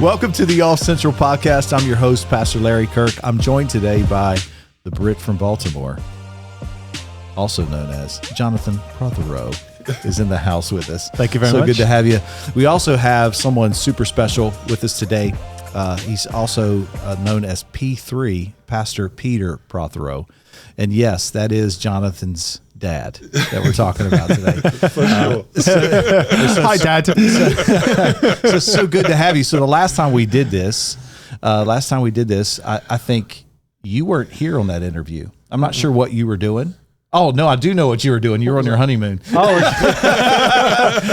Welcome to the Off Central Podcast. I'm your host, Pastor Larry Kirk. I'm joined today by the Brit from Baltimore, also known as Jonathan Prothero, is in the house with us. Thank you very much. So good to have you. We also have someone super special with us today. He's also known as P3, Pastor Peter Prothero. And yes, that is Jonathan's dad that we're talking about today. Hi, Dad. So good to have you. So the last time we did this, I think you weren't here on that interview. I'm not sure what you were doing. Oh, no, I do know what you were doing. You were on your honeymoon. Oh,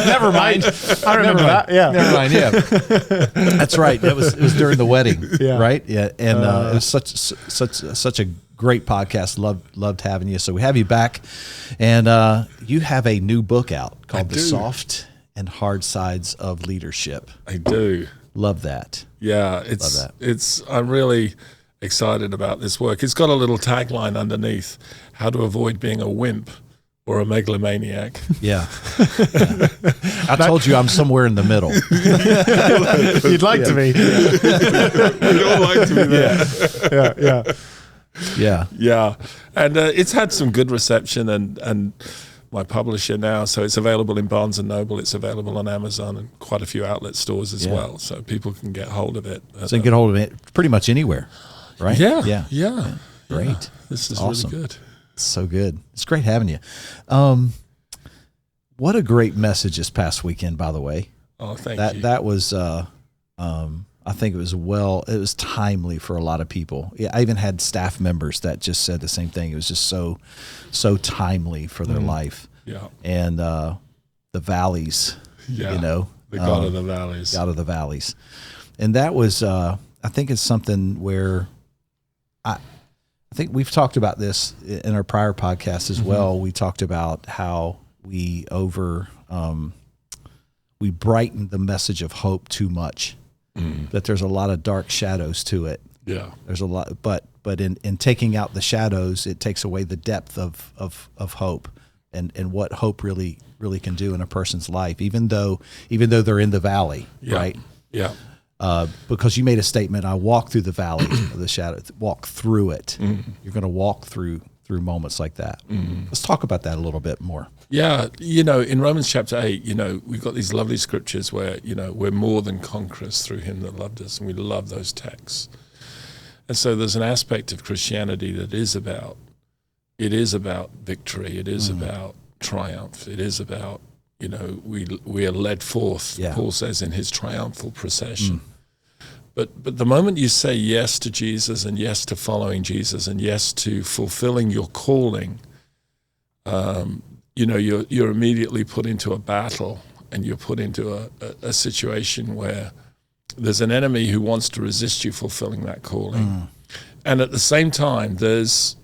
never mind. I remember that. Yeah. Never mind. Yeah. That's right. It was during the wedding. Yeah. Right. Yeah. And it was such a great podcast. Loved having you. So we have you back, and you have a new book out called The Soft and Hard Sides of Leadership. I do. Love that. Yeah. I'm really excited about this work. It's got a little tagline underneath: how to avoid being a wimp or a megalomaniac. Yeah. I told you I'm somewhere in the middle. You'd like to be. We'd all like to be there. Yeah. And it's had some good reception, and my publisher now, so it's available in Barnes & Noble, it's available on Amazon and quite a few outlet stores as well, so people can get hold of it. So you can get hold of it pretty much anywhere, right? Yeah. Great. Yeah. This is awesome. Really good. So good. It's great having you. What a great message this past weekend, by the way. Oh, thank you. That was, I think it was timely for a lot of people. Yeah, I even had staff members that just said the same thing. It was just so timely for their life. Yeah. And the valleys, the God of the valleys. God of the valleys. And that was, I think it's something where I think we've talked about this in our prior podcast as well. We talked about how we brighten the message of hope too much. That there's a lot of dark shadows to it. Yeah. There's a lot, but in taking out the shadows, it takes away the depth of hope and what hope really can do in a person's life, even though they're in the valley, right? Yeah. Because you made a statement, I walk through the valley of the shadow, walk through it. You're going to walk through moments like that. Let's talk about that a little bit more. Yeah, in Romans chapter 8, we've got these lovely scriptures where, we're more than conquerors through him that loved us, and we love those texts. And so there's an aspect of Christianity that is about victory, it is about triumph, it is about, we are led forth, Paul says, in his triumphal procession. But the moment you say yes to Jesus and yes to following Jesus and yes to fulfilling your calling, you're immediately put into a battle, and you're put into a situation where there's an enemy who wants to resist you fulfilling that calling. And at the same time, there's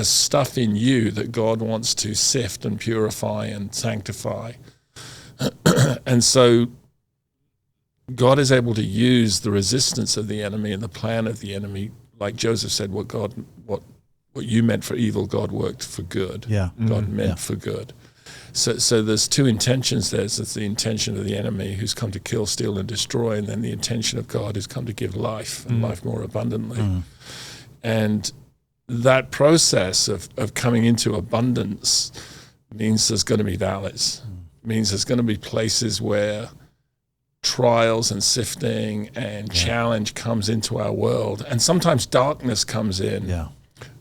stuff in you that God wants to sift and purify and sanctify. And so God is able to use the resistance of the enemy and the plan of the enemy. Like Joseph said, what you meant for evil, God worked for good. Yeah. God meant for good. So there's two intentions there. There's the intention of the enemy who's come to kill, steal, and destroy, and then the intention of God who's come to give life, and life more abundantly. And that process of coming into abundance means there's going to be valleys, means there's going to be places where trials and sifting and challenge comes into our world, and sometimes darkness comes in. Yeah.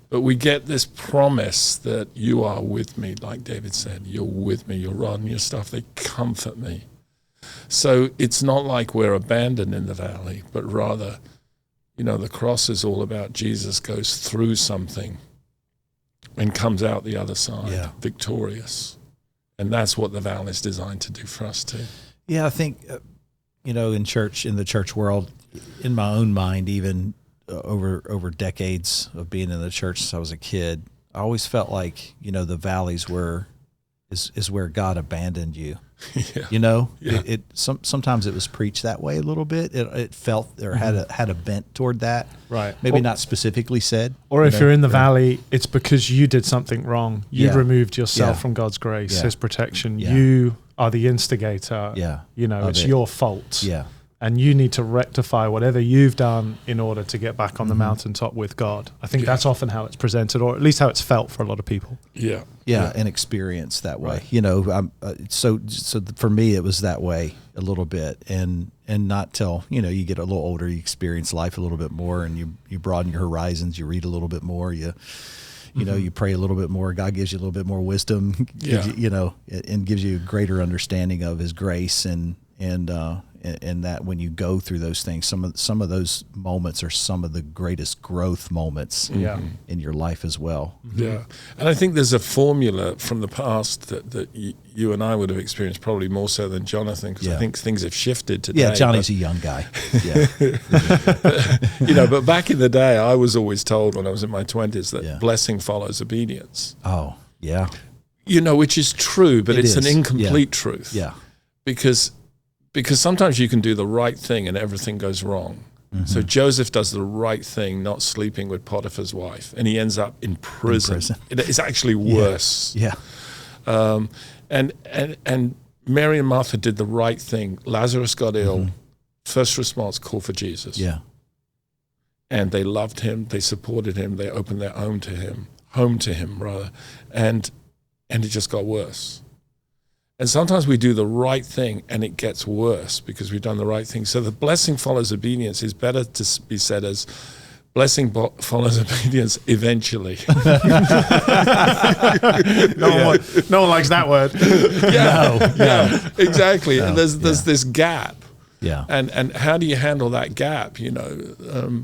But we get this promise that you are with me, like David said, you're with me, your rod and your staff, they comfort me. So it's not like we're abandoned in the valley, but rather, the cross is all about Jesus goes through something and comes out the other side victorious. And that's what the valley is designed to do for us too. Yeah, I think, in the church world, in my own mind, even over decades of being in the church since I was a kid, I always felt like, the valleys is where God abandoned you. Sometimes it was preached that way a little bit. It felt or had a bent toward that. Right. Maybe not specifically said. Or if you're in the valley, it's because you did something wrong. You removed yourself from God's grace, His protection. You are the instigator. Yeah. It's your fault. Yeah. and you need to rectify whatever you've done in order to get back on the mountaintop with God. I think that's often how it's presented, or at least how it's felt for a lot of people. Yeah, and experience that way. Right. So for me, it was that way a little bit, and not till you get a little older, you experience life a little bit more, and you broaden your horizons. You read a little bit more. You you pray a little bit more. God gives you a little bit more wisdom. And gives you a greater understanding of His grace and that when you go through those things, some of those moments are some of the greatest growth moments in your life as well. Yeah, and I think there's a formula from the past that you and I would have experienced probably more so than Jonathan, because I think things have shifted today. Yeah, Johnny's a young guy. Yeah, but back in the day, I was always told when I was in my 20s that blessing follows obedience. Oh, yeah. Which is true, but it's an incomplete truth. Yeah, because sometimes you can do the right thing and everything goes wrong. Mm-hmm. So Joseph does the right thing, not sleeping with Potiphar's wife, and he ends up in prison. It's actually worse. Yeah. And Mary and Martha did the right thing. Lazarus got ill. First response, call for Jesus. Yeah. And they loved him. They supported him. They opened their home to him, and it just got worse. And sometimes we do the right thing and it gets worse because we've done the right thing. So the blessing follows obedience is better to be said as blessing follows obedience eventually. No one likes that word. Yeah, exactly. No, and there's this gap. Yeah. And how do you handle that gap? The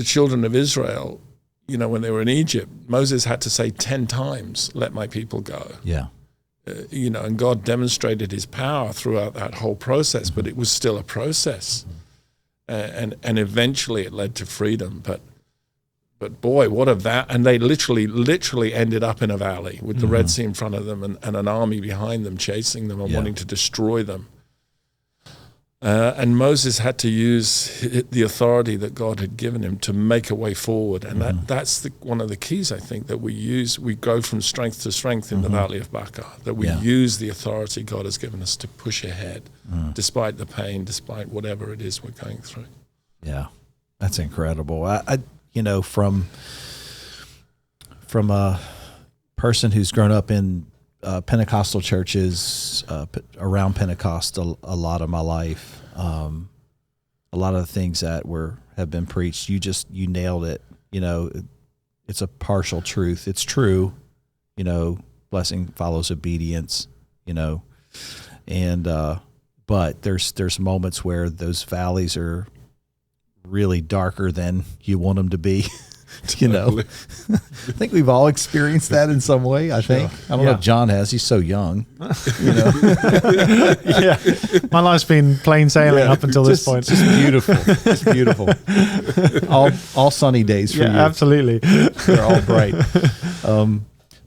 children of Israel, when they were in Egypt, Moses had to say 10 times, let my people go. Yeah. And God demonstrated His power throughout that whole process, but it was still a process, and eventually it led to freedom. But boy, what a and they literally ended up in a valley with the Red Sea in front of them and an army behind them chasing them and wanting to destroy them. And Moses had to use the authority that God had given him to make a way forward. And that's one of the keys, I think, that we use. We go from strength to strength in the Valley of Baca, that we use the authority God has given us to push ahead, despite the pain, despite whatever it is we're going through. Yeah, that's incredible. I from a person who's grown up in Pentecostal churches around Pentecost a lot of my life. A lot of the things that have been preached, you nailed it. It's a partial truth. It's true. Blessing follows obedience. But there's moments where those valleys are really darker than you want them to be. I think we've all experienced that in some way. I think. I don't know if John has. He's so young. Yeah, my life's been plain sailing up until this point. Just beautiful. Just beautiful. All sunny days for you. Yeah, absolutely. They're all bright.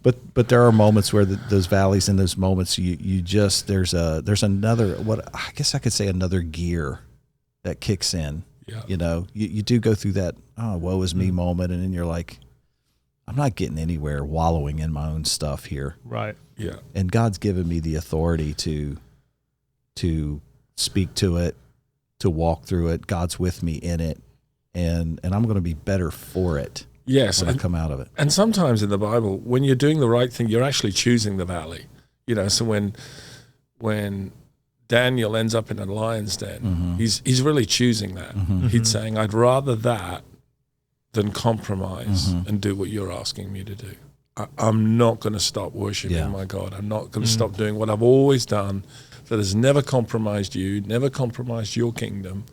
But there are moments where those valleys and those moments there's another, what I guess I could say, another gear that kicks in. Yeah. You do go through that, woe is me moment, and then you're like, I'm not getting anywhere wallowing in my own stuff here. Right. Yeah. And God's given me the authority to speak to it, to walk through it. God's with me in it, and I'm going to be better for it. Yes, when I come out of it. And sometimes in the Bible, when you're doing the right thing, you're actually choosing the valley. So when Daniel ends up in a lion's den, he's really choosing that. He's saying, I'd rather that than compromise and do what you're asking me to do. I'm not going to stop worshiping my God. I'm not going to stop doing what I've always done that has never compromised you, never compromised your kingdom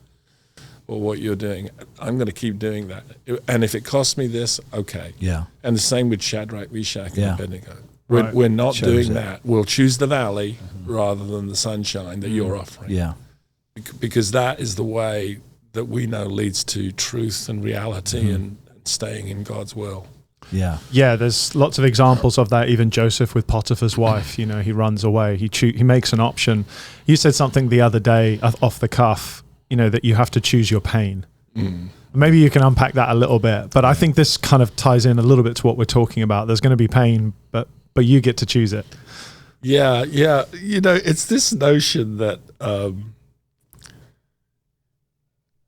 or what you're doing. I'm going to keep doing that. And if it costs me this, okay. Yeah. And the same with Shadrach, Meshach, and Abednego. We're not doing that. We'll choose the valley rather than the sunshine that you're offering. Yeah. Because that is the way that we know leads to truth and reality and staying in God's will. Yeah. Yeah, there's lots of examples of that. Even Joseph with Potiphar's wife, he runs away. He makes an option. You said something the other day off the cuff, that you have to choose your pain. Maybe you can unpack that a little bit. But I think this kind of ties in a little bit to what we're talking about. There's going to be pain, but you get to choose it. Yeah. It's this notion that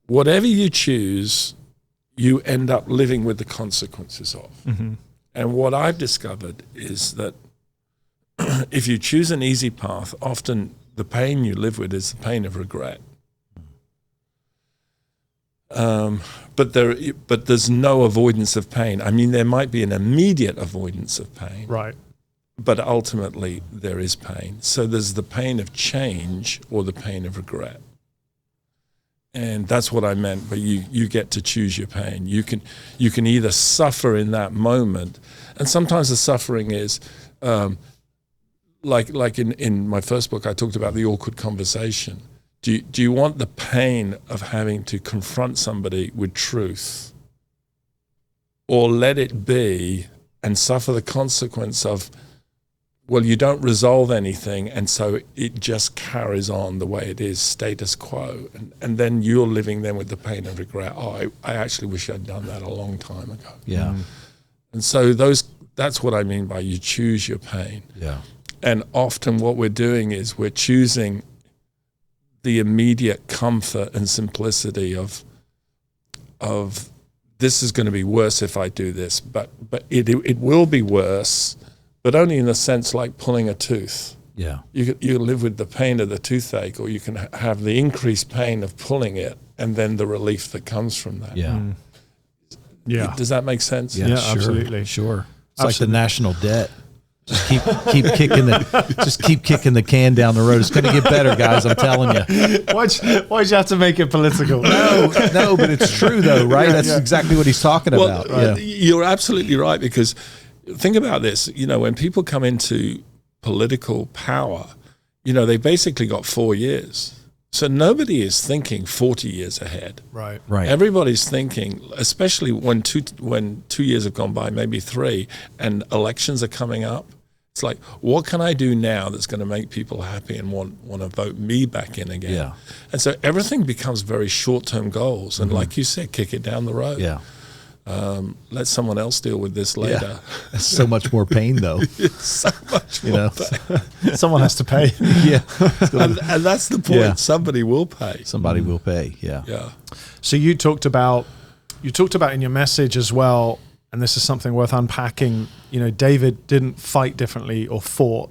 whatever you choose, you end up living with the consequences of. Mm-hmm. And what I've discovered is that if you choose an easy path, often the pain you live with is the pain of regret. But there's no avoidance of pain. I mean, there might be an immediate avoidance of pain. Right. But ultimately, there is pain. So there's the pain of change or the pain of regret. And that's what I meant, but you get to choose your pain. You can either suffer in that moment, and sometimes the suffering is, like in my first book, I talked about the awkward conversation. Do you want the pain of having to confront somebody with truth, or let it be and suffer the consequence of, well, you don't resolve anything, and so it just carries on the way it is, status quo, and then you're living then with the pain and regret. Oh, I actually wish I'd done that a long time ago. Yeah. And so that's what I mean by you choose your pain. Yeah. And often what we're doing is we're choosing the immediate comfort and simplicity of this is going to be worse if I do this, but it will be worse, but only in a sense like pulling a tooth. Yeah. You live with the pain of the toothache, or you can have the increased pain of pulling it, and then the relief that comes from that. Yeah. Yeah. Does that make sense? Yeah, sure, absolutely. Sure. It's Absolutely. like the national debt. Just keep kicking the can down the road. It's going to get better, guys. I'm telling you. Why'd you have to make it political? No, but it's true though, right? That's exactly what he's talking about. Well, you're absolutely right, because think about this. When people come into political power, they basically got 4 years. So nobody is thinking 40 years ahead. Right. Everybody's thinking, especially when 2 years have gone by, maybe 3, and elections are coming up. It's like, what can I do now that's going to make people happy and want to vote me back in again? Yeah. And so everything becomes very short-term goals. And like you said, kick it down the road. Yeah. Let someone else deal with this later. It's so much more pain though. It's so much more pain. Someone has to pay. Yeah. And that's the point. Yeah. Somebody will pay. Somebody will pay. Yeah. Yeah. So you talked about in your message as well, and this is something worth unpacking. David didn't fight differently or fought.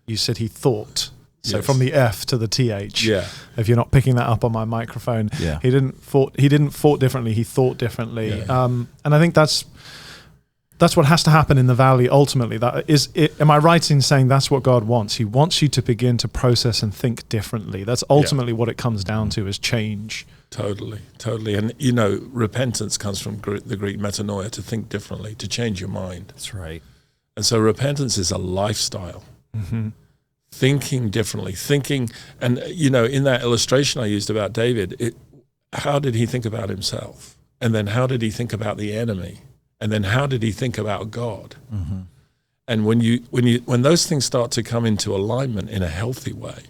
You said he thought. So Yes. from the F to the TH. Yeah. If you're not picking that up on my microphone, Yeah. he didn't fought differently. He thought differently. Yeah. And I think that's what has to happen in the valley ultimately. That is it. Am I right in saying that's what God wants? He wants you to begin to process and think differently. That's ultimately what it comes down to, is change. Totally. And, repentance comes from the Greek metanoia, to think differently, to change your mind. That's right. And so repentance is a lifestyle. Mm-hmm. Thinking differently, and in that illustration I used about David, how did he think about himself? And then how did he think about the enemy? And then how did he think about God? Mm-hmm. And when those things start to come into alignment in a healthy way,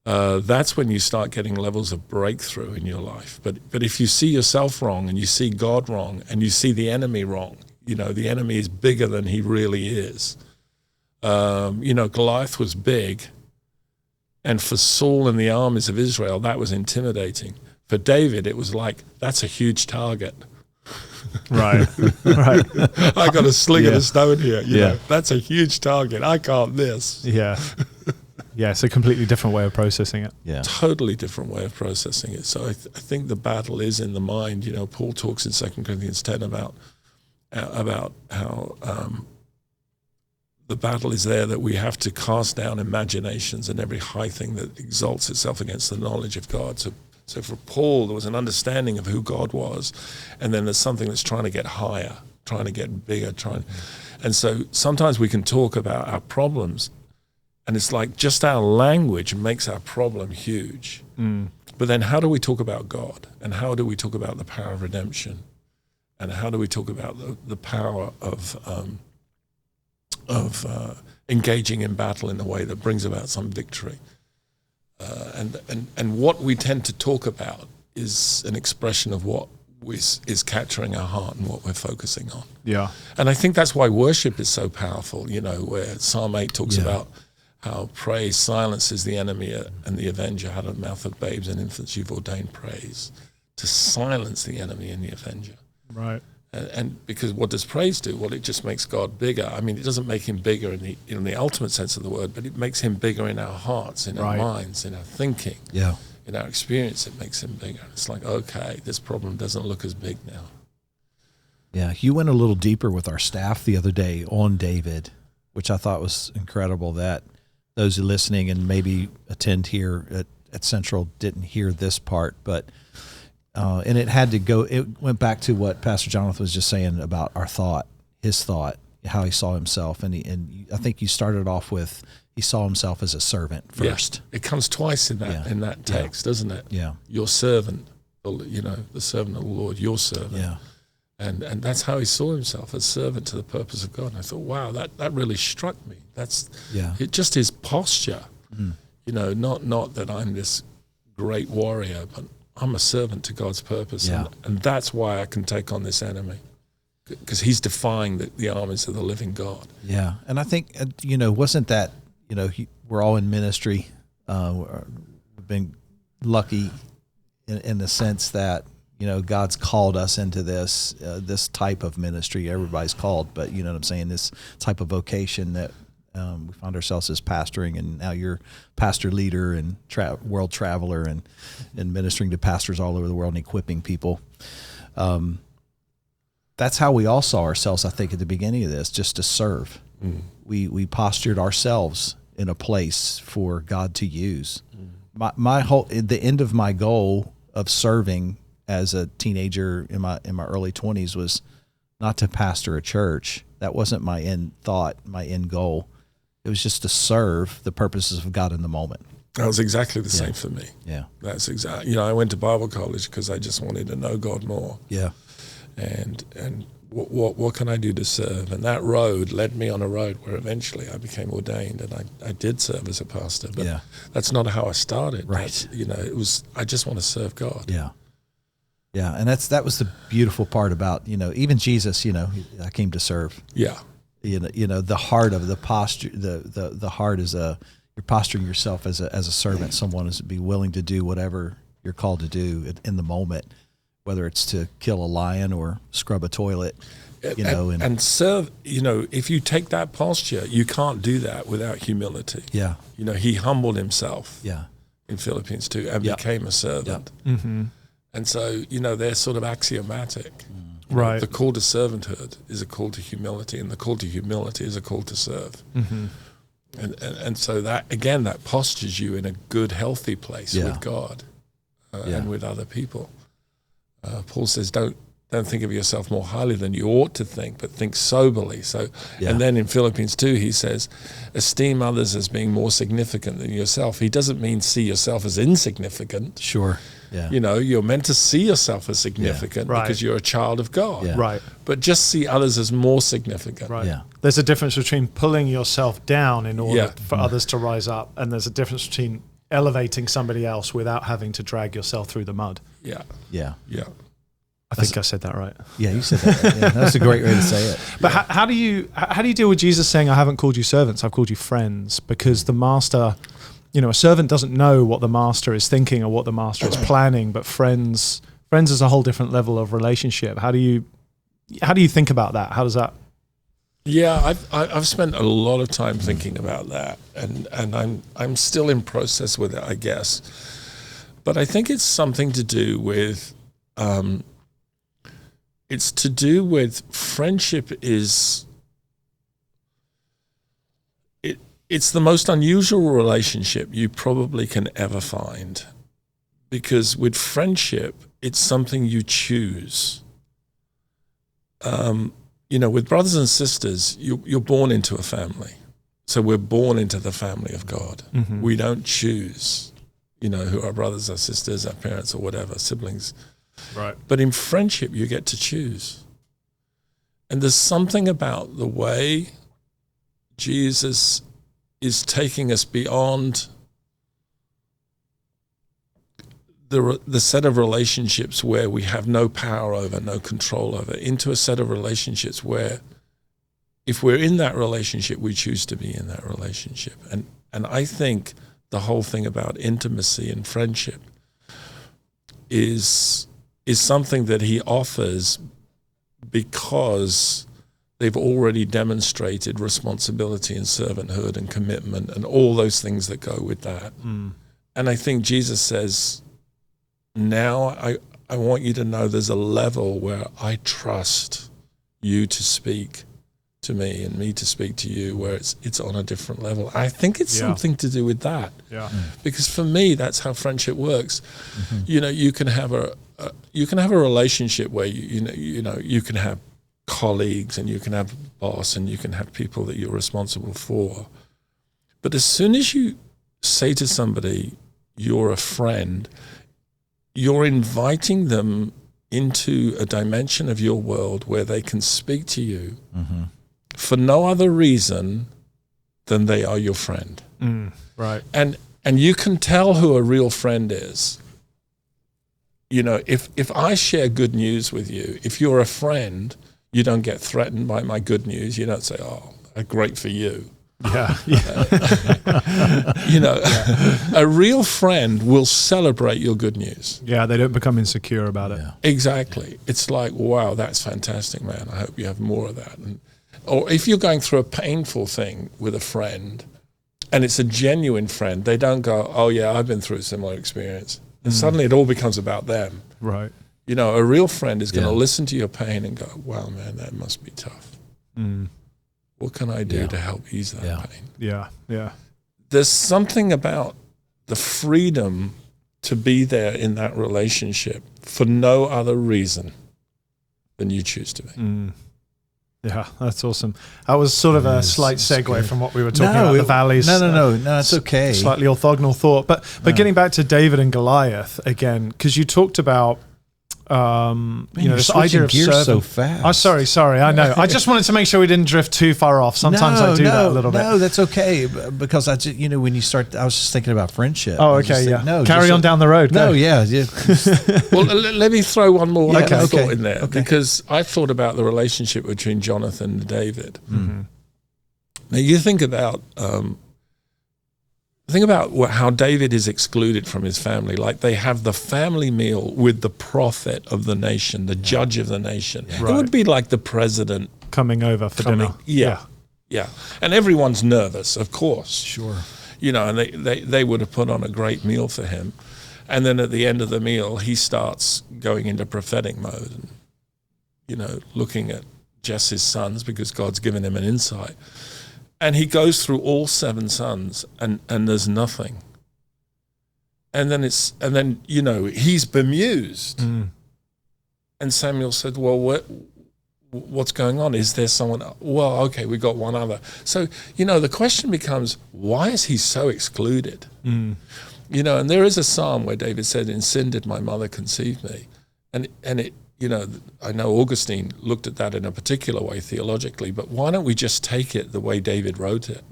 that's when you start getting levels of breakthrough in your life. But if you see yourself wrong, and you see God wrong, and you see the enemy wrong, the enemy is bigger than he really is. Goliath was big, and for Saul and the armies of Israel, that was intimidating. For David, it was like, that's a huge target. Right. Right. I got a sling and Yeah. a stone here. Yeah. That's a huge target. I can't this. Yeah. Yeah. It's a completely different way of processing it. Yeah. Totally different way of processing it. So I think the battle is in the mind. Paul talks in 2 Corinthians 10 about how the battle is there, that we have to cast down imaginations and every high thing that exalts itself against the knowledge of God. So for Paul, there was an understanding of who God was, and then there's something that's trying to get higher, trying to get bigger, and so sometimes we can talk about our problems, and it's like just our language makes our problem huge. But then how do we talk about God? And how do we talk about the power of redemption? And how do we talk about the power of engaging in battle in a way that brings about some victory? And what we tend to talk about is an expression of what is capturing our heart and what we're focusing on. Yeah. And I think that's why worship is so powerful, where Psalm 8 talks about how praise silences the enemy and the avenger. Out of the mouth of babes and infants you've ordained praise. to silence the enemy and the avenger. Right. And because what does praise do? Well, it just makes God bigger. I mean, it doesn't make him bigger in the ultimate sense of the word, but it makes him bigger in our hearts, in our minds, in our thinking, in our experience. It makes him bigger. It's like, okay, this problem doesn't look as big now. Yeah, you went a little deeper with our staff the other day on David, which I thought was incredible, that those who are listening and maybe attend here at Central didn't hear this part, but and it went back to what Pastor Jonathan was just saying about his thought, how he saw himself. And I think you started off with, he saw himself as a servant first. Yeah. It comes twice in that text, doesn't it? Yeah. Your servant, the servant of the Lord, your servant. Yeah. And that's how he saw himself, as servant to the purpose of God. And I thought, wow, that really struck me. That's just his posture. Not that I'm this great warrior, but I'm a servant to God's purpose. Yeah. And that's why I can take on this enemy, because he's defying the armies of the living God. Yeah. And I think, wasn't that, we're all in ministry. We've been lucky in the sense that, God's called us into this type of ministry. Everybody's called, but you know what I'm saying? This type of vocation that we find ourselves as pastoring, and now you're pastor leader and world traveler and ministering to pastors all over the world and equipping people. That's how we all saw ourselves, I think, at the beginning of this, just to serve. Mm. We postured ourselves in a place for God to use. Mm. The end of my goal of serving as a teenager in my early 20s was not to pastor a church. That wasn't my end thought, my end goal. It was just to serve the purposes of God in the moment. That was exactly the same for me. Yeah. That's exactly, I went to Bible college because I just wanted to know God more. Yeah. And what can I do to serve? And that road led me on a road where eventually I became ordained, and I did serve as a pastor. But that's not how I started. Right. It was, I just want to serve God. Yeah. Yeah, and that was the beautiful part about, even Jesus, I came to serve. Yeah. The heart of the posture, the heart is you're posturing yourself as a servant. Someone is to be willing to do whatever you're called to do in the moment, whether it's to kill a lion or scrub a toilet, and serve. If you take that posture, you can't do that without humility. Yeah. He humbled himself. Yeah. In Philippians 2 and became a servant. Yep. Mm-hmm. And so, they're sort of axiomatic. Right. The call to servanthood is a call to humility, and the call to humility is a call to serve. Mm-hmm. And so that postures you in a good, healthy place with God and with other people. Paul says, don't think of yourself more highly than you ought to think, but think soberly. So, and then in Philippians 2, he says, esteem others as being more significant than yourself. He doesn't mean see yourself as insignificant. Sure. Yeah. You're meant to see yourself as significant because you're a child of God. Yeah. Right. But just see others as more significant. Right. Yeah. There's a difference between pulling yourself down in order for others to rise up, and there's a difference between elevating somebody else without having to drag yourself through the mud. Yeah. Yeah. Yeah. I think I said that right. Yeah, you said that right. Yeah, that's a great way to say it. But how do you deal with Jesus saying, I haven't called you servants, I've called you friends? Because the master, a servant doesn't know what the master is thinking or what the master is planning, but friends is a whole different level of relationship. How do you think about that? How does that? Yeah, I've spent a lot of time thinking about that, and I'm still in process with it, I guess. But I think it's something to do with friendship is. It's the most unusual relationship you probably can ever find, because with friendship, it's something you choose. With brothers and sisters, you're born into a family. So we're born into the family of God. Mm-hmm. We don't choose, who our brothers, our sisters, our parents, or whatever, siblings. Right. But in friendship, you get to choose. And there's something about the way Jesus is taking us beyond the set of relationships where we have no power over, no control over, into a set of relationships where if we're in that relationship, we choose to be in that relationship. And I think the whole thing about intimacy and friendship is is something that he offers because they've already demonstrated responsibility and servanthood and commitment and all those things that go with that. And I think Jesus says, now I want you to know there's a level where I trust you to speak to me and me to speak to you, where it's on a different level. I think it's something to do with that. Because for me, that's how friendship works. You know, you can have a relationship where you can have colleagues and you can have a boss and you can have people that you're responsible for. But as soon as you say to somebody, you're a friend, you're inviting them into a dimension of your world where they can speak to you for no other reason than they are your friend. Right. And you can tell who a real friend is. You know, if I share good news with you, if you're a friend, you don't get threatened by my good news. You don't say, oh, great for you. You know, a real friend will celebrate your good news. Yeah, they don't become insecure about it. Exactly. It's like, wow, that's fantastic, man. I hope you have more of that. Or if you're going through a painful thing with a friend and it's a genuine friend, they don't go, oh yeah, I've been through a similar experience. And suddenly it all becomes about them. Right. You know, a real friend is going to listen to your pain and go, wow, man, that must be tough. What can I do to help ease that pain? Yeah. There's something about the freedom to be there in that relationship for no other reason than you choose to be. Yeah, that's awesome. That was sort of a slight segue from what we were talking about, the valleys. No, it's okay. Slightly orthogonal thought. But getting back to David and Goliath again, because you talked about this idea of gears so fast. Oh, sorry. I know. I just wanted to make sure we didn't drift too far off. Sometimes I do that a little bit. No, that's okay, because when you start, I was just thinking about friendship. Oh, okay, Carry on down the road. No, Well, let me throw one more thought in there, because I thought about the relationship between Jonathan and David. Now you think about how David is excluded from his family. Like, they have the family meal with the prophet of the nation, the judge of the nation. It would be like the president coming over for dinner. Yeah. And everyone's nervous, of course. Sure. You know, and they would have put on a great meal for him. And then at the end of the meal, he starts going into prophetic mode and, you know, looking at Jesse's sons, because God's given him an insight. And he goes through all 7 sons, and there's nothing. And then he's bemused. And Samuel said, well, what's going on? Is there someone? Well, okay, we got one other. So, the question becomes, why is he so excluded? And there is a psalm where David said, in sin did my mother conceive me. And it, I know Augustine looked at that in a particular way theologically, but why don't we just take it the way David wrote it?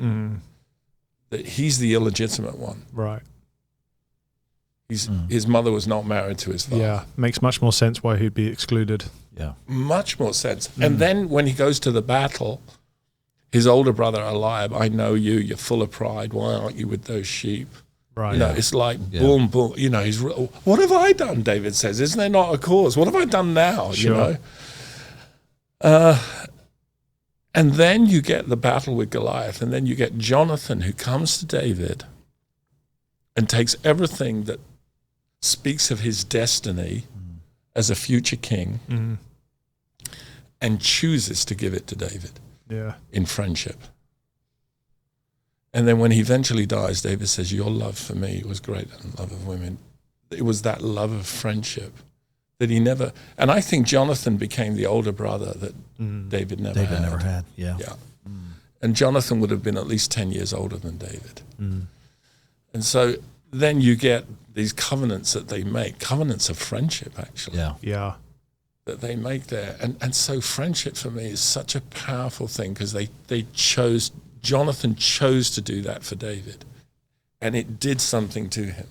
That he's the illegitimate one. Right. His mother was not married to his father. Yeah, makes much more sense why he'd be excluded. Yeah. Much more sense. And then when he goes to the battle, his older brother Eliab, I know you're full of pride. Why aren't you with those sheep? Right. It's like boom, boom. What have I done? David says, "Isn't there not a cause? What have I done now?" Sure. And then you get the battle with Goliath, and then you get Jonathan, who comes to David and takes everything that speaks of his destiny as a future king and chooses to give it to David. In friendship. And then when he eventually dies, David says, your love for me was greater than love of women. It was that love of friendship that he never, and I think Jonathan became the older brother that David never had. Yeah. And Jonathan would have been at least 10 years older than David. And so then you get these covenants that they make, covenants of friendship, actually. Yeah. That they make there. And so friendship for me is such a powerful thing, because Jonathan chose to do that for David, and it did something to him.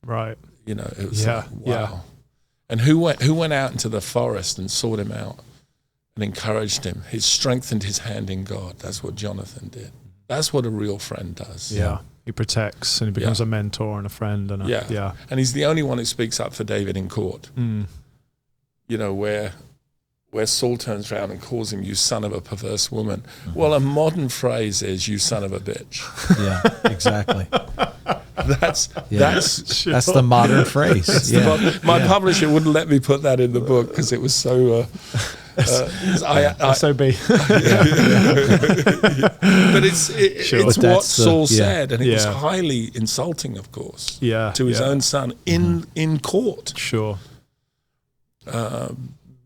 Right. It was like, wow. Yeah. And who went out into the forest and sought him out and encouraged him? He strengthened his hand in God. That's what Jonathan did. That's what a real friend does. Yeah. He protects, and he becomes a mentor and a friend. And and he's the only one who speaks up for David in court. where Saul turns around and calls him, "You son of a perverse woman." Well, a modern phrase is, "You son of a bitch." Yeah, exactly. That's the modern phrase. My publisher wouldn't let me put that in the book because it was so. SOB. But it's what Saul said, and it was highly insulting, of course, to his own son in court. Sure.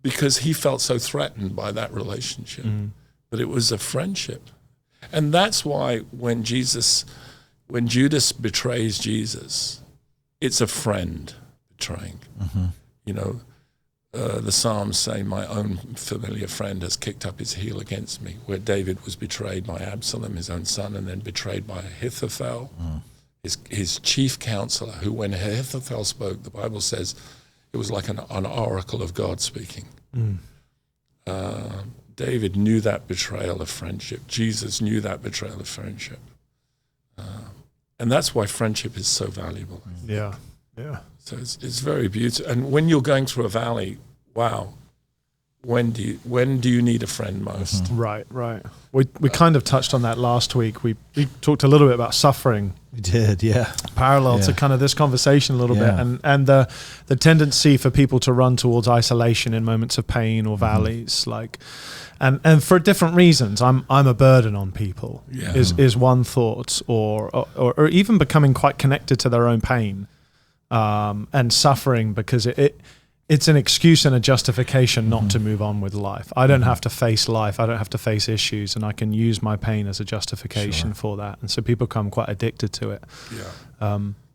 Because he felt so threatened by that relationship. But it was a friendship. And that's why when Judas betrays Jesus, it's a friend betraying. The Psalms say, "My own familiar friend has kicked up his heel against me," where David was betrayed by Absalom, his own son, and then betrayed by Ahithophel, his chief counselor, who when Ahithophel spoke, the Bible says it was like an oracle of God speaking. David knew that betrayal of friendship. Jesus knew that betrayal of friendship. And that's why friendship is so valuable. Yeah. So it's very beautiful. And when you're going through a valley, wow, when do you need a friend most? Right. We kind of touched on that last week. We talked a little bit about suffering. We did, yeah. Parallel to kind of this conversation a little bit, and the tendency for people to run towards isolation in moments of pain or valleys, and for different reasons. I'm a burden on people. Is one thought, or even becoming quite connected to their own pain, and suffering because it's an excuse and a justification not to move on with life. I don't have to face life. I don't have to face issues, and I can use my pain as a justification for that. And so people become quite addicted to it.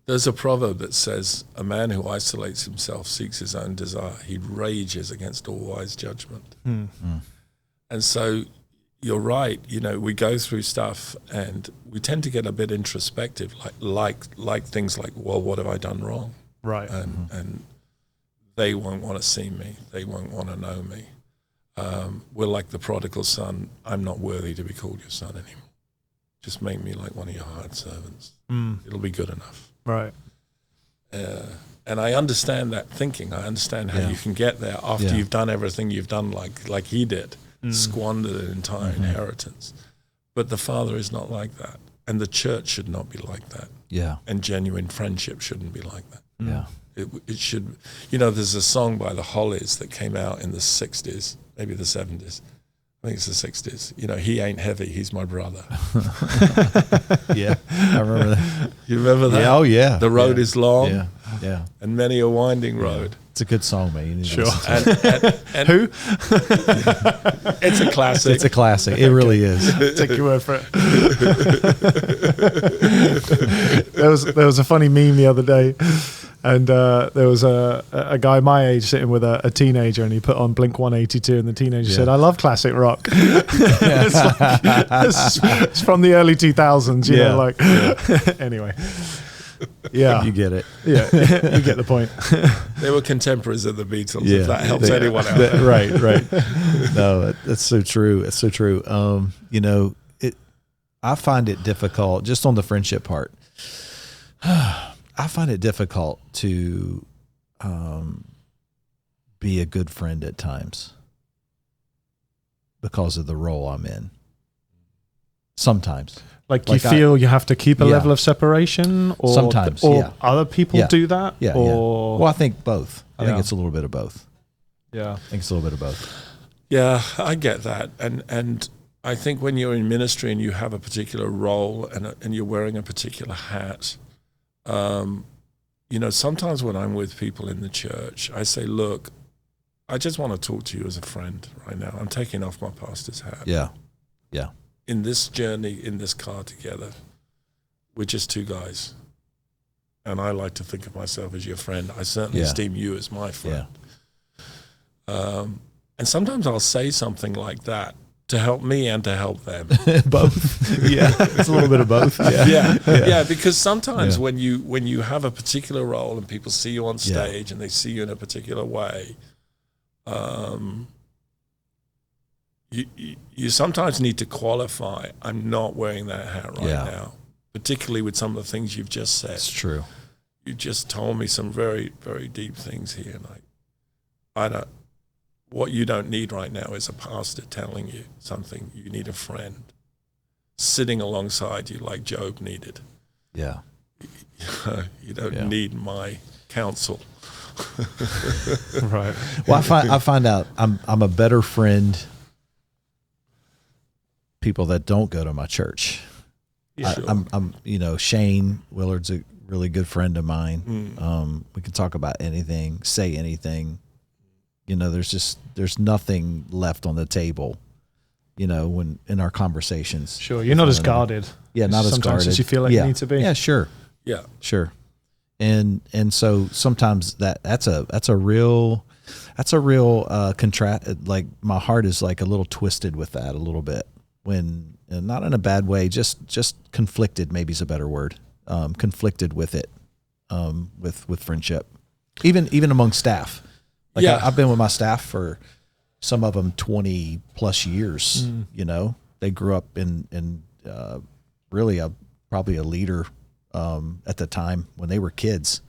There's a proverb that says, "A man who isolates himself seeks his own desire. He rages against all wise judgment." And so you're right. We go through stuff and we tend to get a bit introspective, like things like, well, what have I done wrong? Right. And they won't want to see me. They won't want to know me. We're like the prodigal son. I'm not worthy to be called your son anymore. Just make me like one of your hired servants. It'll be good enough. Right. And I understand that thinking. I understand how you can get there after you've done everything you've done like he did, squandered an entire inheritance. But the Father is not like that. And the church should not be like that. Yeah. And genuine friendship shouldn't be like that. Yeah. It should, there's a song by the Hollies that came out in the 60s, maybe the 70s. I think it's the 60s. He ain't heavy, he's my brother. Yeah, I remember that. You remember that? Yeah, oh, yeah. The road is long and many a winding road. It's a good song, man. You need sure. And who? It's a classic. It's a classic. It really is. Take your word for it. There was a funny meme the other day. And there was a guy my age sitting with a teenager, and he put on Blink 182, and the teenager said, "I love classic rock." It's from the early 2000s, anyway. Yeah, you get it. Yeah, you get the point. They were contemporaries of the Beatles. If that helps anyone out. Right. No, that's so true. It's so true. I find it difficult just on the friendship part. I find it difficult to be a good friend at times because of the role I'm in. Sometimes. Like you feel you have to keep a level of separation? Or sometimes, other people do that? Yeah, or? Well, I think both. I think it's a little bit of both. Yeah. I think it's a little bit of both. Yeah, I get that. And I think when you're in ministry and you have a particular role and you're wearing a particular hat, sometimes when I'm with people in the church, I say, look, I just want to talk to you as a friend right now. I'm taking off my pastor's hat. Yeah. In this journey, in this car together, we're just two guys. And I like to think of myself as your friend. I certainly esteem you as my friend. Yeah. And sometimes I'll say something like that to help me and to help them. Both. Yeah, it's a little bit of both. Yeah, because sometimes when you have a particular role and people see you on stage and they see you in a particular way, you sometimes need to qualify, I'm not wearing that hat right now, particularly with some of the things you've just said. It's true. You just told me some very, very deep things here. what you don't need right now is a pastor telling you something. You need a friend sitting alongside you like Job needed. Yeah. You don't need my counsel. Right. Well, I find out I'm a better friend people that don't go to my church. Yeah, sure. I'm Shane Willard's a really good friend of mine. We can talk about anything, say anything. There's nothing left on the table, when in our conversations. Sure. You're not as guarded. Yeah, not as guarded. Sometimes as you feel like you need to be. Yeah, sure. Yeah. Sure. And so sometimes that's a real contrast. Like my heart is like a little twisted with that a little bit, when not in a bad way, just conflicted, maybe is a better word. Conflicted with it, with friendship, even among staff. Like I've been with my staff for some of them 20 plus years. They grew up in really probably a leader at the time when they were kids,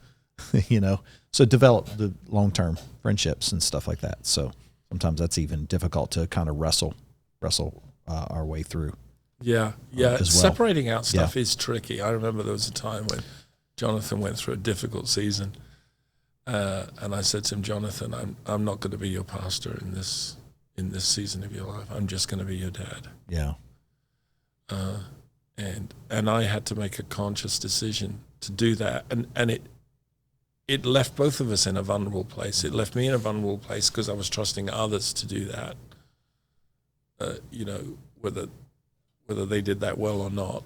so developed the long-term friendships and stuff like that. So sometimes that's even difficult to kind of wrestle our way through. Yeah. As well. Separating out stuff is tricky. I remember there was a time when Jonathan went through a difficult season, and I said to him, Jonathan, I'm not going to be your pastor in this season of your life. I'm just going to be your dad. Yeah. And I had to make a conscious decision to do that, and it left both of us in a vulnerable place. It left me in a vulnerable place because I was trusting others to do that. Whether they did that well or not,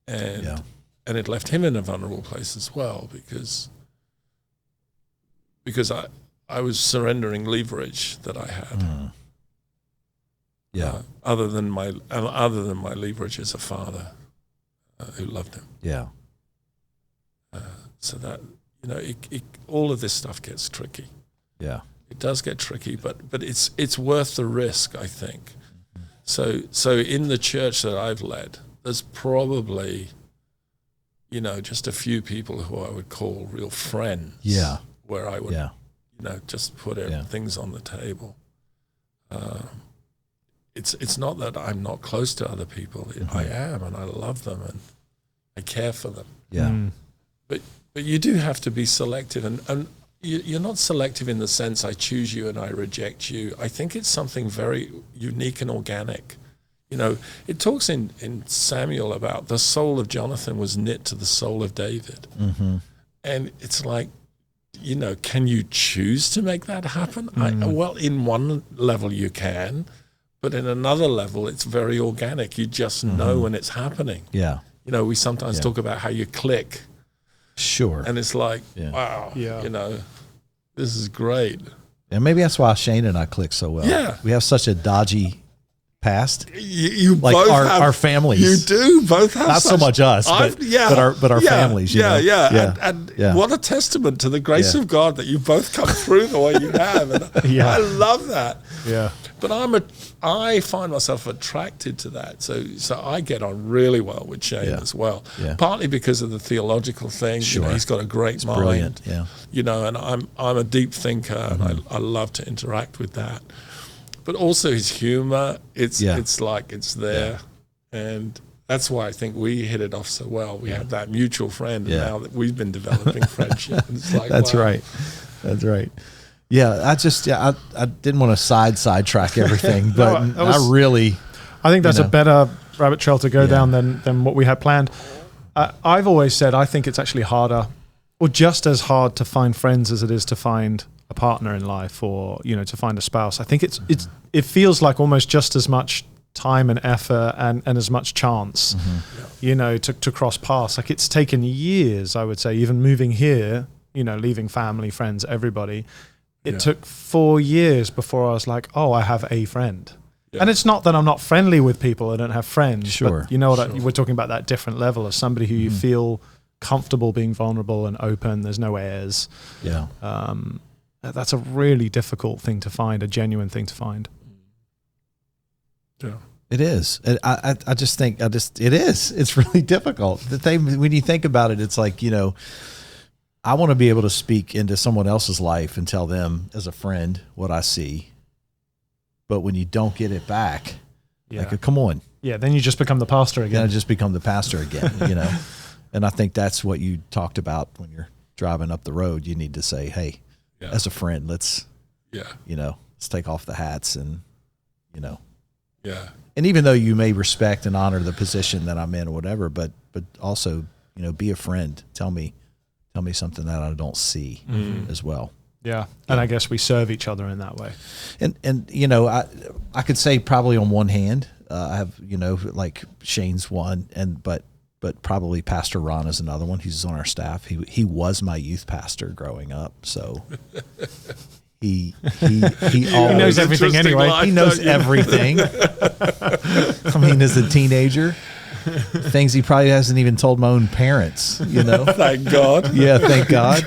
and it left him in a vulnerable place as well because I was surrendering leverage that I had. Other than my leverage as a father who loved him. Yeah. So that all of this stuff gets tricky. Yeah. It does get tricky, but it's worth the risk, I think. So in the church that I've led, there's probably, just a few people who I would call real friends. Yeah. Where I would, just put things on the table. It's not that I'm not close to other people. I am, and I love them, and I care for them. Yeah. But you do have to be selective, and you're not selective in the sense I choose you and I reject you. I think it's something very unique and organic. It talks in Samuel about the soul of Jonathan was knit to the soul of David. And it's like, can you choose to make that happen? Well, in one level you can, but in another level it's very organic. You just know when it's happening. Yeah. We sometimes talk about how you click. Sure. And it's like, wow, this is great. And maybe that's why Shane and I click so well. Yeah. We have such a dodgy past. You like both our families. You do both have not so much us, but our families. And what a testament to the grace of God that you both come through the way you have. And I love that. Yeah. But I find myself attracted to that. So I get on really well with Shane as well. Yeah. Partly because of the theological thing. Sure. He's got a great mind. Brilliant. Yeah. And I'm a deep thinker, and I love to interact with that. But also his humor, it's like it's there. Yeah. And that's why I think we hit it off so well. We have that mutual friend, and now that we've been developing friendship. And it's like, That's right. That's right. Yeah, I didn't want to sidetrack everything, but I think that's a better rabbit trail to go down than what we had planned. I've always said I think it's actually harder, or just as hard, to find friends as it is to find a partner in life, or to find a spouse. I think it feels like almost just as much time and effort and as much chance, to cross paths. Like it's taken years, I would say, even moving here, leaving family, friends, everybody. It took 4 years before I was like, oh, I have a friend. Yeah. And it's not that I'm not friendly with people. I don't have friends. Sure. But we're talking about that different level of somebody who you feel comfortable being vulnerable and open. There's no airs. Yeah. That's a really difficult thing to find, a genuine thing to find. Yeah. It is. I just think it is. It's really difficult. The thing, when you think about it, it's like, I want to be able to speak into someone else's life and tell them as a friend what I see. But when you don't get it back, like, come on. Yeah, then you just become the pastor again. Then I just become the pastor again, you know. And I think that's what you talked about when you're driving up the road. You need to say, hey, as a friend, let's, you know, let's take off the hats and, you know. Yeah. And even though you may respect and honor the position that I'm in or whatever, but also, you know, be a friend. Tell me something that I don't see as well. Yeah. And I guess we serve each other in that way. And you know, I could say probably on one hand, I have, you know, like Shane's one, but probably Pastor Ron is another one. He's on our staff. He was my youth pastor growing up, so he knows everything anyway. He knows everything. I mean, as a teenager, things he probably hasn't even told my own parents, you know. Thank God. Yeah, thank God.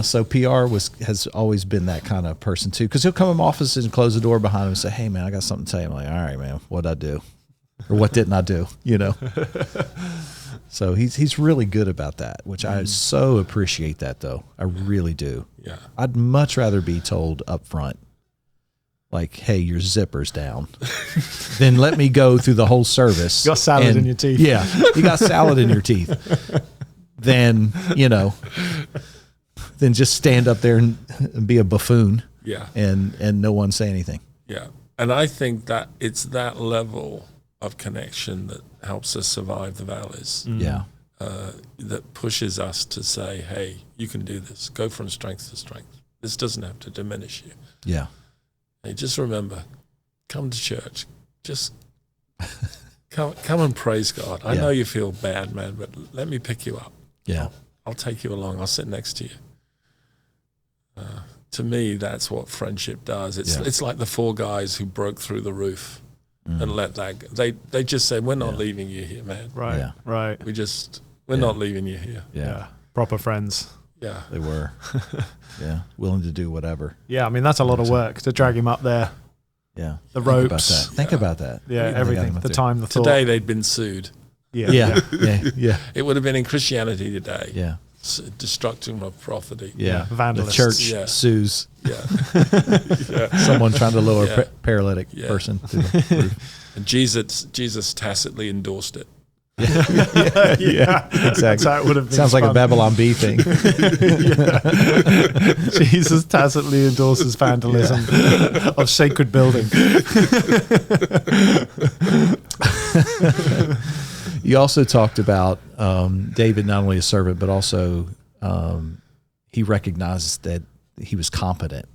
So PR has always been that kind of person too, because he'll come in my office and close the door behind him and say, "Hey man, I got something to tell you." I'm like, "All right, man, what'd I do, or what didn't I do?" You know. So he's really good about that, which I so appreciate that, though. I really do. Yeah. I'd much rather be told up front, like, "Hey, your zipper's down," than let me go through the whole service. You got salad in your teeth. Yeah, you got salad in your teeth. Then, you know, then just stand up there and be a buffoon. Yeah. And no one say anything. Yeah. And I think that it's that level of connection that helps us survive the valleys. Yeah. That pushes us to say, hey, you can do this. Go from strength to strength. This doesn't have to diminish you. Yeah. Hey, just remember, come to church. Just come and praise God. I know you feel bad, man, but let me pick you up. Yeah. I'll take you along. I'll sit next to you. To me, that's what friendship does. It's like the four guys who broke through the roof and let that go. They just said, we're not leaving you here, man. Right. Yeah. Right. We're not leaving you here. Yeah. Proper friends. Yeah. They were. Yeah. Willing to do whatever. Yeah. I mean, that's a lot of work to drag him up there. Yeah. The ropes. Think about that. Yeah. Everything. The time, the thought. Today they'd been sued. Yeah. It would have been in Christianity today. Yeah. Destruction of property. Yeah. Vandalism. The church sues. Yeah. Someone trying to lower a paralytic person to the roof. And Jesus tacitly endorsed it. Yeah, exactly. That's how it would have been. Sounds like a Babylon Bee thing. Jesus tacitly endorses vandalism of sacred building. You also talked about David, not only a servant, but also he recognized that he was competent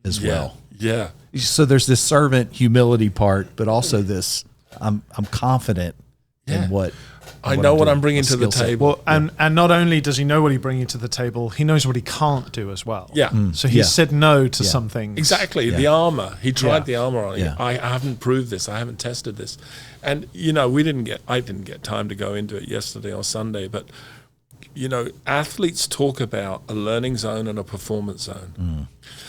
as well. Yeah. So there's this servant humility part, but also this I'm confident in what I know what I'm bringing to the table. Well, and not only does he know what he's bringing to the table, he knows what he can't do as well. Yeah. So he said no to some things. Exactly. The armor. He tried the armor on you. I haven't proved this. I haven't tested this. And, you know, I didn't get time to go into it yesterday or Sunday, but, you know, athletes talk about a learning zone and a performance zone.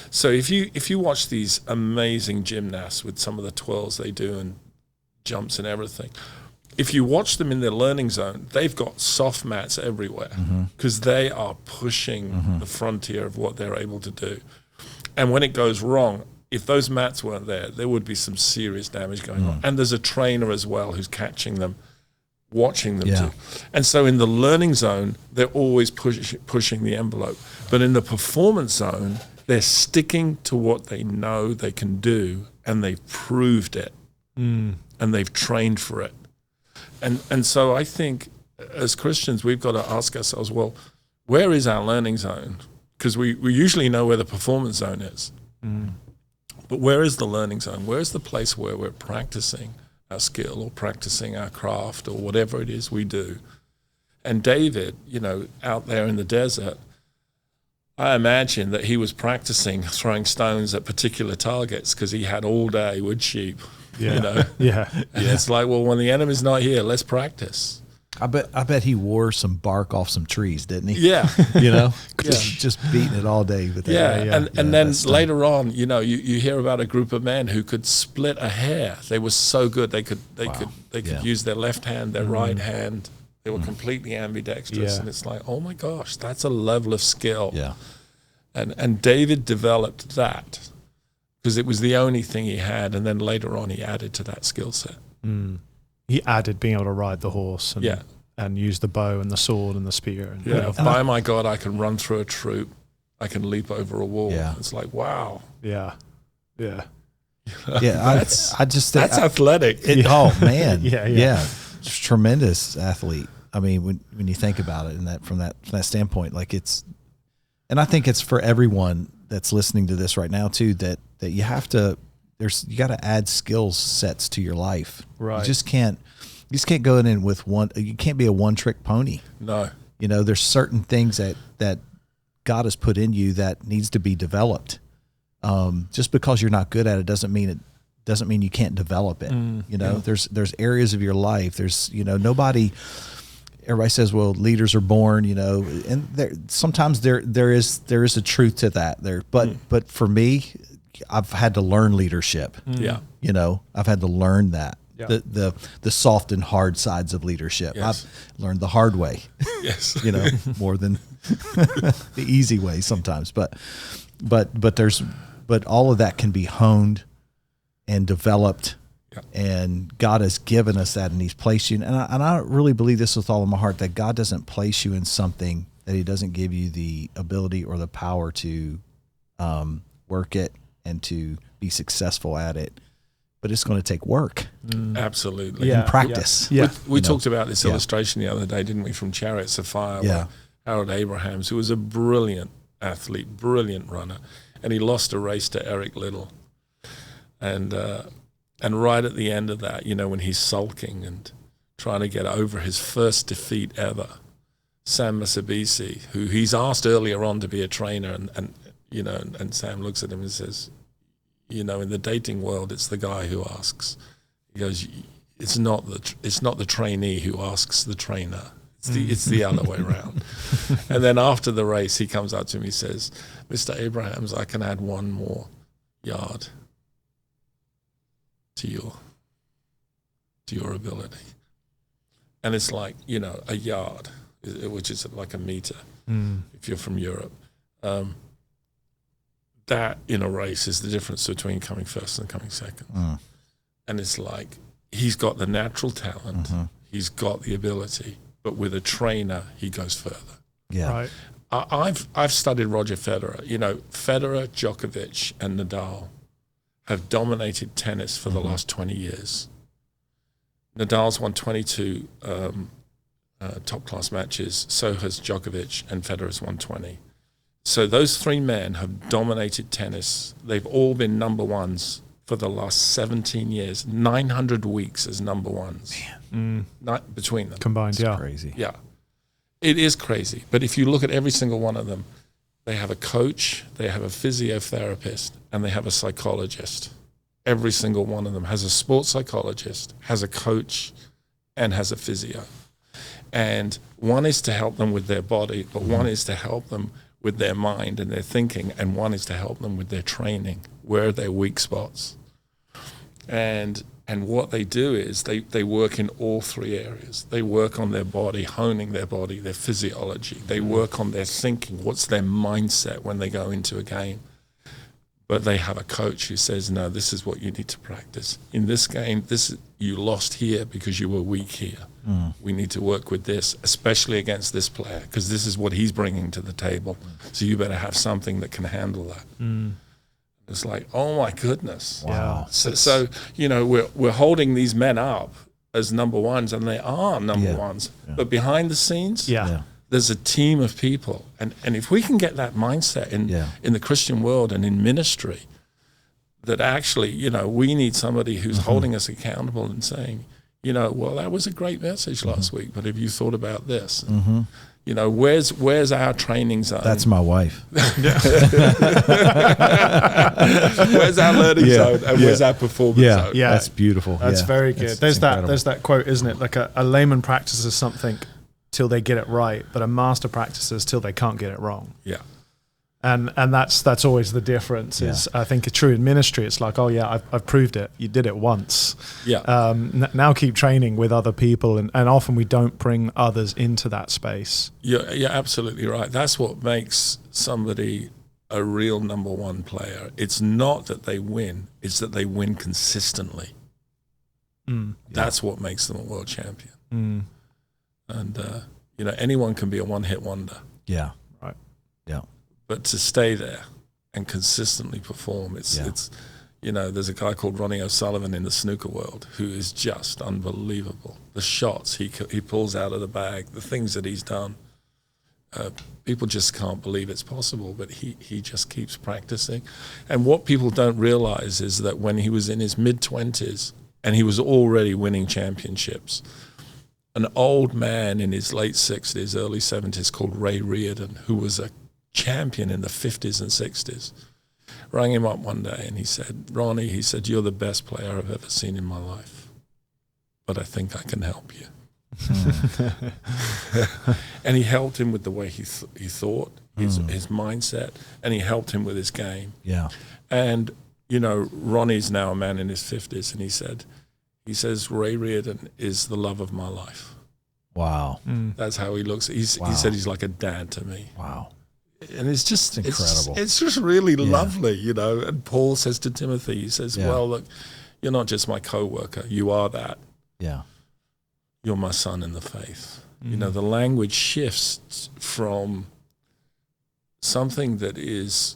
So if you watch these amazing gymnasts with some of the twirls they do and jumps and everything, if you watch them in their learning zone, they've got soft mats everywhere because they are pushing the frontier of what they're able to do. And when it goes wrong, if those mats weren't there would be some serious damage going on. And there's a trainer as well who's catching them, watching them too. And so in the learning zone, they're always pushing the envelope. But in the performance zone, they're sticking to what they know they can do, and they've proved it, and they've trained for it. And so I think as Christians, we've got to ask ourselves, well, where is our learning zone? Because we usually know where the performance zone is. But where is the learning zone? Where is the place where we're practicing our skill or practicing our craft or whatever it is we do? And David, you know, out there in the desert, I imagine that he was practicing throwing stones at particular targets because he had all day with sheep. Yeah. You know? And it's like, well, when the enemy's not here, let's practice. I bet he wore some bark off some trees, didn't he? Yeah. You know? Just beating it all day with that. And then later on, you know, you hear about a group of men who could split a hair. They were so good they could use their left hand, their right hand, They were completely ambidextrous, and it's like, oh my gosh, that's a level of skill. Yeah. And David developed that because it was the only thing he had, and then later on he added to that skill set. He added being able to ride the horse and use the bow and the sword and the spear. And By my God, I can run through a troop. I can leap over a wall. Yeah. It's like, wow. Yeah. Yeah. That's athletic. Oh man. Yeah. Just tremendous athlete. I mean, when you think about it, and that from that standpoint, like and I think it's for everyone that's listening to this right now too, that you have to, you got to add skill sets to your life. Right. You just can't go in with you can't be a one trick pony. No. There's certain things that God has put in you that needs to be developed. Just because you're not good at it doesn't mean you can't develop it. There's areas of your life. There's, everybody says, well, leaders are born, and sometimes there is a truth to that there. But for me, I've had to learn leadership. Yeah. I've had to learn that. Yeah. The soft and hard sides of leadership. Yes. I've learned the hard way. Yes. More than the easy way sometimes. But all of that can be honed and developed, and God has given us that, and He's placed you. And I really believe this with all of my heart, that God doesn't place you in something that He doesn't give you the ability or the power to work it and to be successful at it. But it's going to take work. Absolutely. And practice. Yeah. We talked about this illustration the other day, didn't we, from Chariots of Fire, where Harold Abrahams, who was a brilliant athlete, brilliant runner, and he lost a race to Eric Liddell. And right at the end of that, when he's sulking and trying to get over his first defeat ever, Sam Masabisi, who he's asked earlier on to be a trainer, and Sam looks at him and says, in the dating world, it's the guy who asks. He goes, it's not the trainee who asks the trainer. It's the other way around. And then after the race, he comes up to me and says, Mr. Abrahams, I can add one more yard to your ability. And it's like, a yard, which is like a meter, if you're from Europe. That in a race is the difference between coming first and coming second. And it's like, he's got the natural talent, he's got the ability, but with a trainer, he goes further. Yeah. Right. I've studied Roger Federer. Federer, Djokovic, and Nadal have dominated tennis for the last 20 years. Nadal's won 22 top-class matches. So has Djokovic, and Federer's won 20. So those three men have dominated tennis. They've all been number ones for the last 17 years. 900 weeks as number ones. Man. Not between them. Combined, That's crazy. Yeah. It is crazy. But if you look at every single one of them, they have a coach, they have a physiotherapist, and they have a psychologist. Every single one of them has a sports psychologist, has a coach, and has a physio. And one is to help them with their body, but one is to help them with their mind and their thinking, and one is to help them with their training. Where are their weak spots? And what they do is they work in all three areas. They work on their body, honing their body, their physiology. They work on their thinking. What's their mindset when they go into a game? But they have a coach who says, no, this is what you need to practice. In this game, you lost here because you were weak here. We need to work with this, especially against this player, because this is what he's bringing to the table. So you better have something that can handle that. It's like, oh my goodness. Wow. So we're holding these men up as number ones, and they are number ones. Yeah. But behind the scenes, there's a team of people. And if we can get that mindset in the Christian world and in ministry, that actually, we need somebody who's holding us accountable and saying, well, that was a great message last week, but have you thought about this? Where's our training zone? That's my wife. Where's our learning zone, and where's our performance zone? Yeah, that's beautiful. That's very good. There's that quote, isn't it? Like a layman practices something till they get it right, but a master practices till they can't get it wrong. Yeah. And that's always the difference. Is I think it's true in ministry. It's like, oh yeah, I've proved it. You did it once. Yeah. Now keep training with other people, and often we don't bring others into that space. You're absolutely right. That's what makes somebody a real number one player. It's not that they win; it's that they win consistently. That's what makes them a world champion. And anyone can be a one-hit wonder. Yeah. Right. Yeah. But to stay there and consistently perform, it's there's a guy called Ronnie O'Sullivan in the snooker world who is just unbelievable. The shots he pulls out of the bag, the things that he's done, people just can't believe it's possible, but he just keeps practicing. And what people don't realize is that when he was in his mid-20s and he was already winning championships, an old man in his late 60s, early 70s called Ray Reardon, who was a champion in the 50s and 60s, rang him up one day and he said, Ronnie, he said, you're the best player I've ever seen in my life, but I think I can help you. And he helped him with the way he thought, his mindset, and he helped him with his game. Yeah. And, Ronnie's now a man in his 50s, and he says, Ray Reardon is the love of my life. Wow. That's how he looks. He said he's like a dad to me. Wow. And it's just incredible. It's just really lovely, And Paul says to Timothy, he says, well, look, you're not just my co-worker. You are that. Yeah. You're my son in the faith. The language shifts from something that is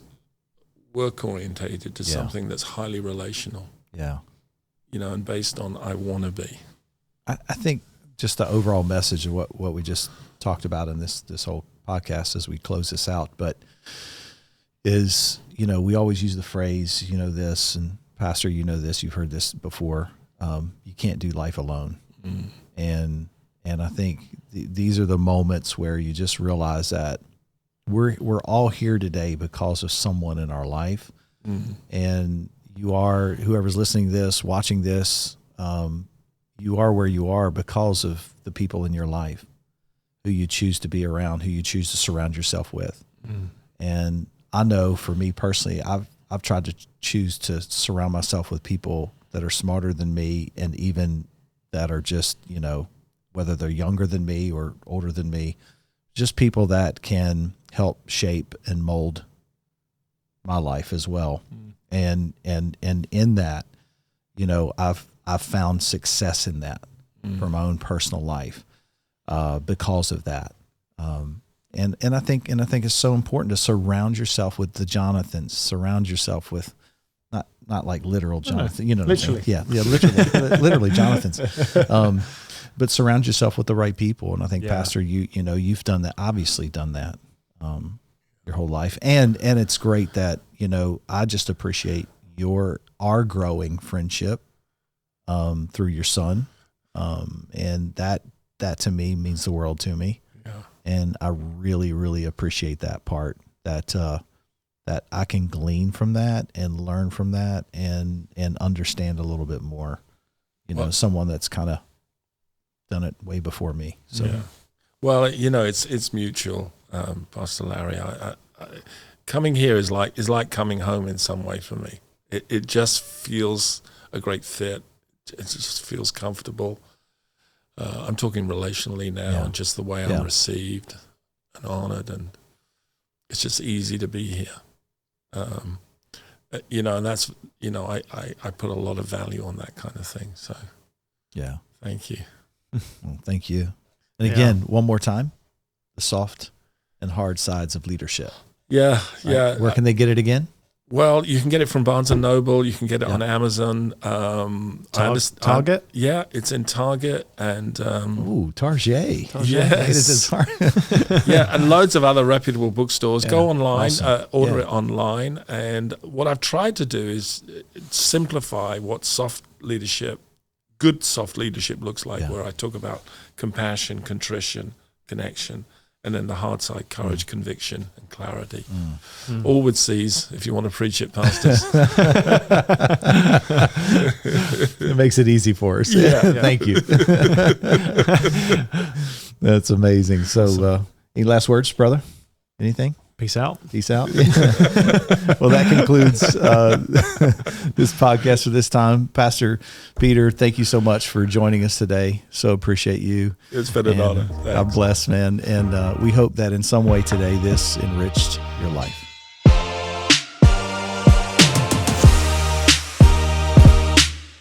work-orientated to something that's highly relational. Yeah. And based on I want to be. I think just the overall message of what we just talked about in this whole podcast as we close this out, but is, we always use the phrase, this, and Pastor, this, you've heard this before. You can't do life alone. And I think these are the moments where you just realize that we're all here today because of someone in our life. And you are, whoever's listening to this, watching this, you are where you are because of the people in your life who you choose to be around, who you choose to surround yourself with. And I know for me personally, I've tried to choose to surround myself with people that are smarter than me, and even that are just, whether they're younger than me or older than me, just people that can help shape and mold my life as well. And in that, I've found success in that for my own personal life because of that. And I think it's so important to surround yourself with the Jonathans, surround yourself with not like literal Jonathan, literally. Literally Jonathans. But surround yourself with the right people. And I think Pastor, you've done that, obviously done that your whole life. And it's great that, I just appreciate our growing friendship through your son. And that to me means the world to me. Yeah. And I really, really appreciate that part, that I can glean from that and learn from that and understand a little bit more, someone that's kind of done it way before me. So, well, it's mutual, Pastor Larry. I coming here is like coming home in some way for me. It just feels a great fit. It just feels comfortable. I'm talking relationally now, and just the way I'm received and honored, and it's just easy to be here. And that's, I put a lot of value on that kind of thing. So, thank you. Well, thank you. And again, one more time, the soft and hard sides of leadership. Yeah. Where can they get it again? Well, you can get it from Barnes & Noble. You can get it on Amazon. Target? It's in Target. And Target. Yes. And loads of other reputable bookstores. Yeah. Go online, awesome. Order it online. And what I've tried to do is simplify what good soft leadership looks like, where I talk about compassion, contrition, connection, and then the hard side, courage, conviction, and clarity. All with C's, if you want to preach it, pastors. It makes it easy for us. Thank you. That's amazing. So, any last words, brother? Anything? Peace out. Peace out. Well, that concludes this podcast for this time. Pastor Peter, thank you so much for joining us today. So appreciate you. It's been an honor. God bless, man. And we hope that in some way today this enriched your life.